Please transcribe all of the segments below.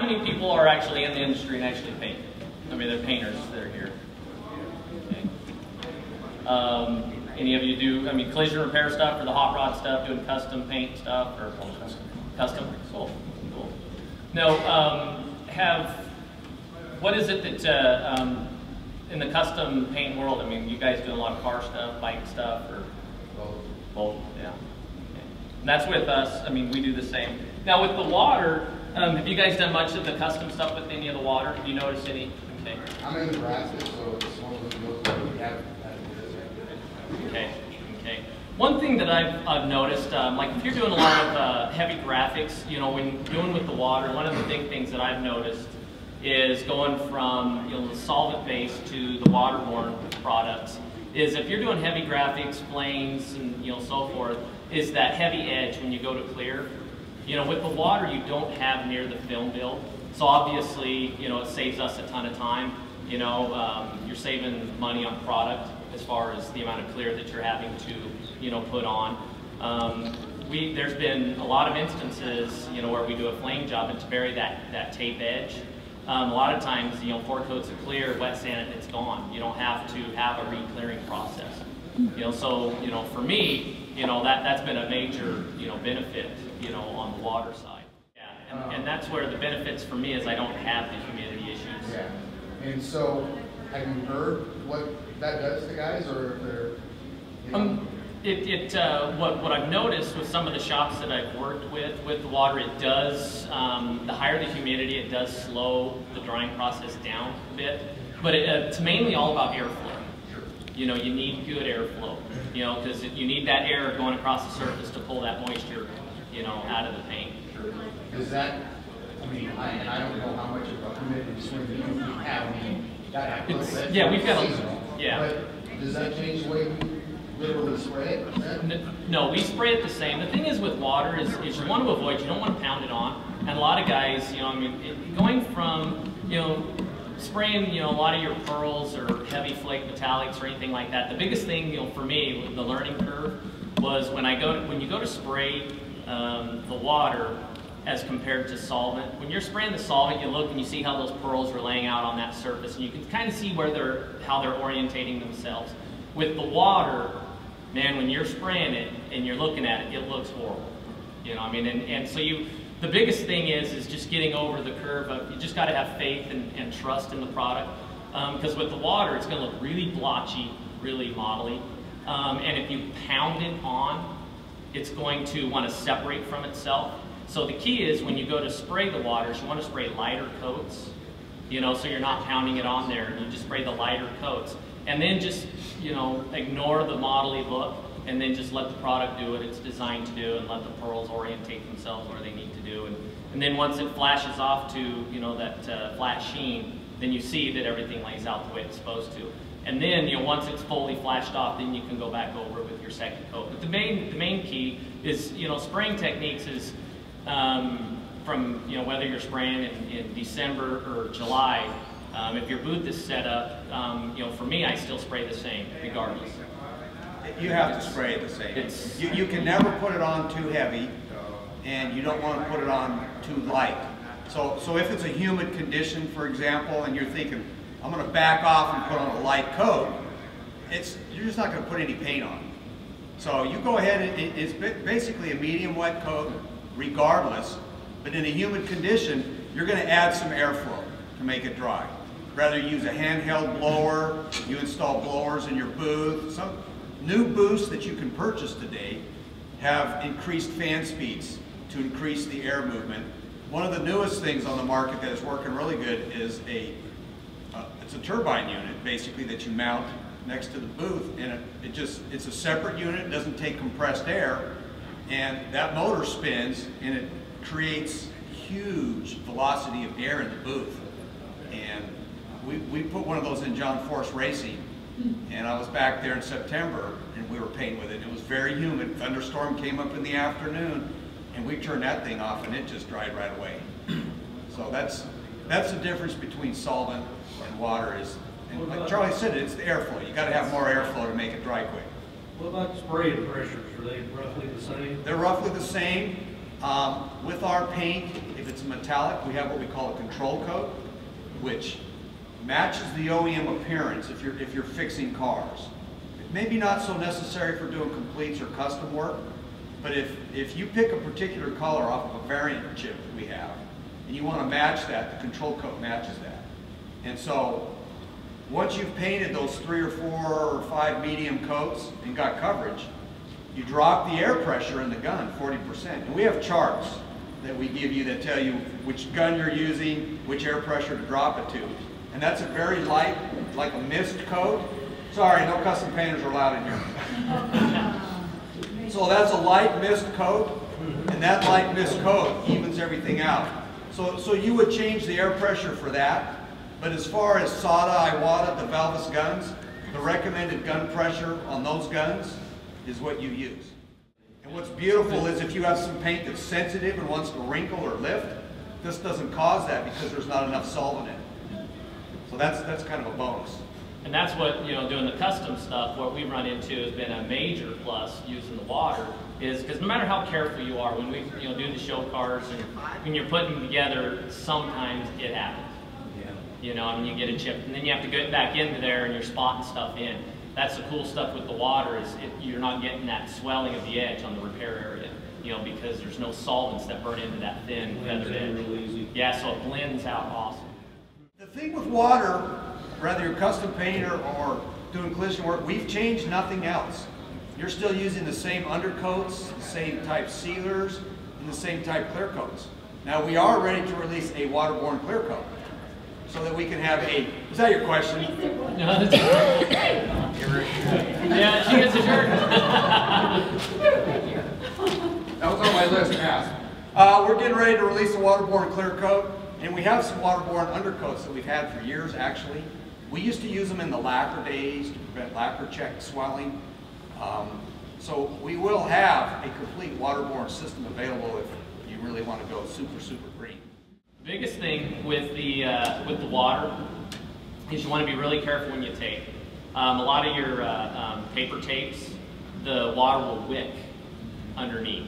many people are actually in the industry and actually paint? I mean, they're painters that are here. Okay. Any of you do, I mean, collision repair stuff or the hot rod stuff, doing custom paint stuff, or custom? Cool, cool. No, what is it that, in the custom paint world, I mean, you guys do a lot of car stuff, bike stuff, or? Both, yeah. Okay. And that's with us, I mean, we do the same. Now with the water, have you guys done much of the custom stuff with any of the water? Have you noticed any? Okay. I'm in Nebraska, so it's one of those deals where we have Okay, okay. One thing that I've noticed, like if you're doing a lot of heavy graphics, you know, when doing with the water, one of the big things that I've noticed is going from, you know, the solvent-based to the waterborne products, is if you're doing heavy graphics, flames, and, you know, so forth, is that heavy edge when you go to clear. You know, with the water, you don't have near the film build. So obviously, you know, it saves us a ton of time. You know, you're saving money on product as far as the amount of clear that you're having to, you know, put on. There's been a lot of instances, you know, where we do a flame job and to bury that tape edge. A lot of times, you know, 4 coats of clear, wet sand, it's gone. You don't have to have a re-clearing process. You know, so, you know, for me, you know, that's been a major, you know, benefit, you know, on the water side. Yeah, and that's where the benefits for me is I don't have the humidity issues. Yeah, and so have you heard what that does to guys, or if they're, you know? What I've noticed with some of the shops that I've worked with the water, it does, the higher the humidity, it does slow the drying process down a bit. But it's mainly all about airflow. You know, you need good airflow, you know, because you need that air going across the surface to pull that moisture, you know, out of the paint. Does that, I mean, I don't know how much of a humidity swing you have. I mean, you gotta have a little bit. Yeah, we've got seasonal. yeah. But does that change the way we literally spray it? No, we spray it the same. The thing is with water is you want to avoid, you don't want to pound it on. And a lot of guys, you know, I mean, going from, you know, spraying, you know, a lot of your pearls or heavy flake metallics or anything like that, the biggest thing, you know, for me with the learning curve was when you go to spray the water as compared to solvent. When you're spraying the solvent, you look and you see how those pearls are laying out on that surface, and you can kind of see where how they're orientating themselves. With the water, man, when you're spraying it and you're looking at it, it looks horrible. You know, I mean, and so the biggest thing is just getting over the curve of, you just got to have faith and trust in the product. Because with the water, it's going to look really blotchy, really modelly. And if you pound it on, it's going to want to separate from itself. So the key is when you go to spray the waters, you want to spray lighter coats, you know, so you're not pounding it on there. You just spray the lighter coats. And then just, you know, ignore the modelly look, and then just let the product do what it's designed to do, and let the pearls orientate themselves where they need to do. And then once it flashes off to, you know, that flat sheen, then you see that everything lays out the way it's supposed to. And then, you know, once it's fully flashed off, then you can go back over with your second coat. But the main key is, you know, spraying techniques is from, you know, whether you're spraying in December or July. If your booth is set up, you know, for me, I still spray the same, regardless. You have to spray it the same. You can never put it on too heavy, and you don't want to put it on too light. So if it's a humid condition, for example, and you're thinking, I'm going to back off and put on a light coat, you're just not going to put any paint on. So you go ahead, it's basically a medium wet coat, regardless, but in a humid condition, you're going to add some airflow to make it dry. Rather use a handheld blower, you install blowers in your booth. Some new booths that you can purchase today have increased fan speeds to increase the air movement. One of the newest things on the market that is working really good is it's a turbine unit, basically, that you mount next to the booth, and it's a separate unit, it doesn't take compressed air, and that motor spins, and it creates huge velocity of air in the booth. And we put one of those in John Force Racing, and I was back there in September, and we were painting with it. It was very humid. Thunderstorm came up in the afternoon, and we turned that thing off, and it just dried right away. So that's the difference between solvent and water. And like Charlie said, it's the airflow. You got to have more airflow to make it dry quick. What about spraying pressures? Are they roughly the same? They're roughly the same. With our paint, if it's metallic, we have what we call a control coat, which matches the OEM appearance if you're fixing cars. Maybe not so necessary for doing completes or custom work, but if you pick a particular color off of a variant chip that we have, and you want to match that, the control coat matches that. And so, once you've painted those 3 or 4 or 5 medium coats and got coverage, you drop the air pressure in the gun 40%. And we have charts that we give you that tell you which gun you're using, which air pressure to drop it to. And that's a very light, like a mist coat. Sorry, no custom painters are allowed in here. So that's a light mist coat, and that light mist coat evens everything out. So you would change the air pressure for that. But as far as SADA, Iwata, the valvulus guns, the recommended gun pressure on those guns is what you use. And what's beautiful is if you have some paint that's sensitive and wants to wrinkle or lift, this doesn't cause that because there's not enough solvent in it. So that's kind of a bonus. And that's what, doing the custom stuff, what we run into has been a major plus using the water, is because no matter how careful you are, when we do the show cars and when you're putting them together, sometimes it happens. And you get a chip, and then you have to get back into there and you're spotting stuff in. That's the cool stuff with the water is you're not getting that swelling of the edge on the repair area, because there's no solvents that burn into that thin feathered edge. Really easy. Yeah, so it blends out awesome. The thing with water, whether you're custom painter or doing collision work, we've changed nothing else. You're still using the same undercoats, the same type sealers, and the same type clear coats. Now we are ready to release a waterborne clear coat, so that we can have a, is that your question? No, that's yeah, she gets a jerk. That was on my list, yes. We're getting ready to release a waterborne clear coat, and we have some waterborne undercoats that we've had for years, actually. We used to use them in the lacquer days to prevent lacquer check swelling. So we will have a complete waterborne system available if you really want to go super, super green. Biggest thing with the water is you want to be really careful when you tape. A lot of your paper tapes, the water will wick underneath.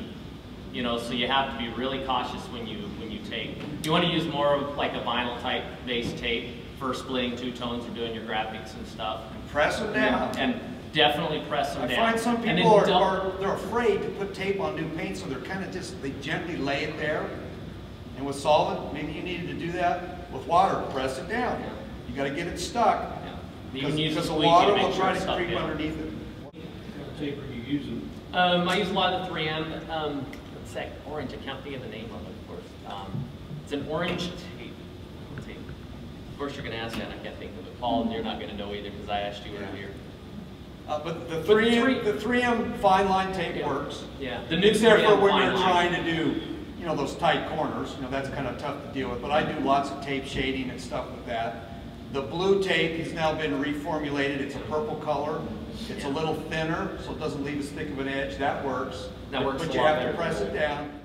So you have to be really cautious when you tape. You want to use more of like a vinyl type base tape for splitting two tones or doing your graphics and stuff. Press them down. And definitely press them down. I find some people they're afraid to put tape on new paint, so they're kind of they gently lay it there. And with solvent, maybe you needed to do that. With water, press it down. You got to get it stuck. You can use because the water will try to creep underneath it. What kind of tape are you using? I use a lot of the 3M. What's that orange? I can't think of the name of it, of course. It's an orange tape. Of course, you're going to ask that, and I can't think of it. Paul, you're not going to know either because I asked you earlier. But the 3M fine line tape works. Yeah. Except for when you're trying to do those tight corners, that's kind of tough to deal with. But I do lots of tape shading and stuff with that. The blue tape has now been reformulated. It's a purple color. It's a little thinner, so it doesn't leave as thick of an edge. That works. That works. But you have to press it down.